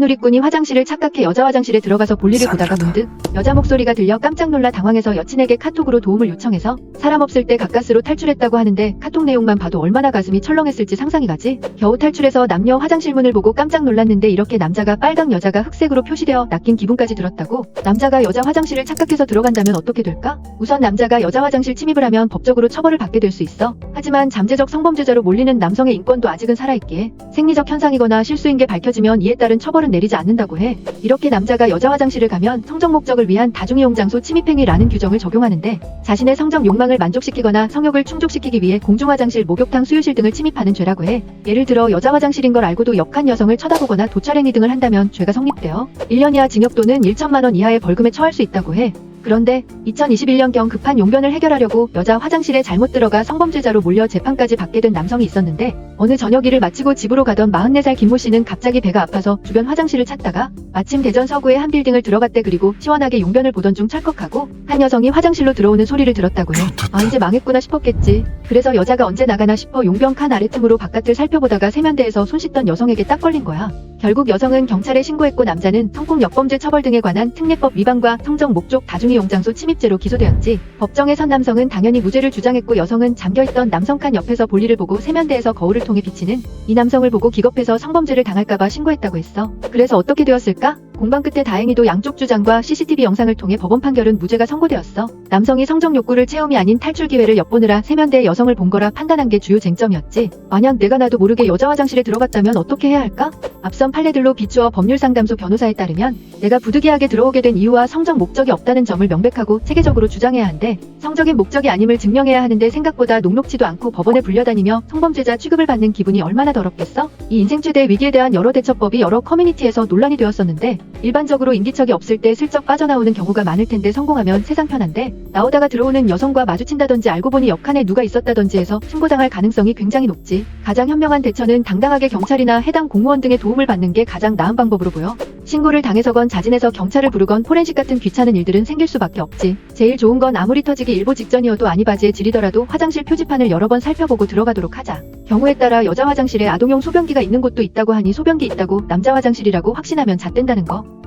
누리꾼이 화장실을 착각해 여자 화장실에 들어가서 볼일을 보다가 문득 여자 목소리가 들려 깜짝 놀라 당황해서 여친에게 카톡으로 도움을 요청해서 사람 없을 때 가까스로 탈출했다고 하는데 카톡 내용만 봐도 얼마나 가슴이 철렁했을지 상상이 가지. 겨우 탈출해서 남녀 화장실 문을 보고 깜짝 놀랐는데 이렇게 남자가 빨강 여자가 흑색으로 표시되어 낚인 기분까지 들었다고? 남자가 여자 화장실을 착각해서 들어간다면 어떻게 될까? 우선 남자가 여자 화장실 침입을 하면 법적으로 처벌을 받게 될 수 있어. 하지만 잠재적 성범죄자로 몰리는 남성의 인권도 아직은 살아있기에 생리적 현상이거나 실수인 게 밝혀지면 이에 따른 처벌은 내리지 않는다고 해. 이렇게 남자가 여자 화장실을 가면 성적 목적을 위한 다중이용 장소 침입행위라는 규정을 적용하는데 자신의 성적 욕망을 만족시키거나 성욕을 충족시키기 위해 공중화장실, 목욕탕, 수유실 등을 침입하는 죄라고 해. 예를 들어 여자 화장실인 걸 알고도 역한 여성을 쳐다보거나 도찰행위 등을 한다면 죄가 성립되어 1년 이하 징역 또는 1천만 원 이하의 벌금에 처할 수 있다고 해. 그런데 2021년경 급한 용변을 해결하려고 여자 화장실에 잘못 들어가 성범죄자로 몰려 재판까지 받게 된 남성이 있었는데 어느 저녁 일을 마치고 집으로 가던 44살 김모 씨는 갑자기 배가 아파서 주변 화장실을 찾다가 마침 대전 서구의 한 빌딩을 들어갔대. 그리고 시원하게 용변을 보던 중 찰컥하고 한 여성이 화장실로 들어오는 소리를 들었다고 해. 아, 이제 망했구나 싶었겠지. 그래서 여자가 언제 나가나 싶어 용변 칸 아래 틈으로 바깥을 살펴보다가 세면대에서 손 씻던 여성에게 딱 걸린 거야. 결국 여성은 경찰에 신고했고 남자는 성폭 역범죄 처벌 등에 관한 특례법 위반과 성적 목적 다중이용 장소 침입죄로 기소되었지. 법정에 선 남성은 당연히 무죄를 주장했고 여성은 잠겨있던 남성 칸 옆에서 볼일을 보고 세면대에서 거울을 통해 비치는 이 남성을 보고 기겁해서 성범죄를 당할까봐 신고했다고 했어. 그래서 어떻게 되었을까? 공방 끝에 다행히도 양쪽 주장과 CCTV 영상을 통해 법원 판결은 무죄가 선고되었어. 남성이 성적 욕구를 채움이 아닌 탈출 기회를 엿보느라 세면대에 여성을 본 거라 판단한 게 주요 쟁점이었지. 만약 내가 나도 모르게 여자 화장실에 들어갔다면 어떻게 해야 할까? 앞선 판례들로 비추어 법률상담소 변호사에 따르면 내가 부득이하게 들어오게 된 이유와 성적 목적이 없다는 점을 명백하고 체계적으로 주장해야 한대. 성적인 목적이 아님을 증명해야 하는데 생각보다 녹록지도 않고 법원에 불려다니며 성범죄자 취급을 받는 기분이 얼마나 더럽겠어? 이 인생 최대 위기에 대한 여러 대처법이 여러 커뮤니티에서 논란이 되었었는데 일반적으로 인기척이 없을 때 슬쩍 빠져나오는 경우가 많을 텐데 성공하면 세상 편한데 나오다가 들어오는 여성과 마주친다든지 알고 보니 옆칸에 누가 있었다든지 해서 신고당할 가능성이 굉장히 높지. 가장 현명한 대처는 당당하게 경찰이나 해당 공무원 등의 도움을 받는 게 가장 나은 방법으로 보여. 신고를 당해서건 자진해서 경찰을 부르건 포렌식 같은 귀찮은 일들은 생길 수밖에 없지. 제일 좋은 건 아무리 터지기 일보 직전이어도 아니바지에 지리더라도 화장실 표지판을 여러 번 살펴보고 들어가도록 하자. 경우에 따라 여자 화장실에 아동용 소변기가 있는 곳도 있다고 하니 소변기 있다고 남자 화장실이라고 확신하면 잣된다는 거.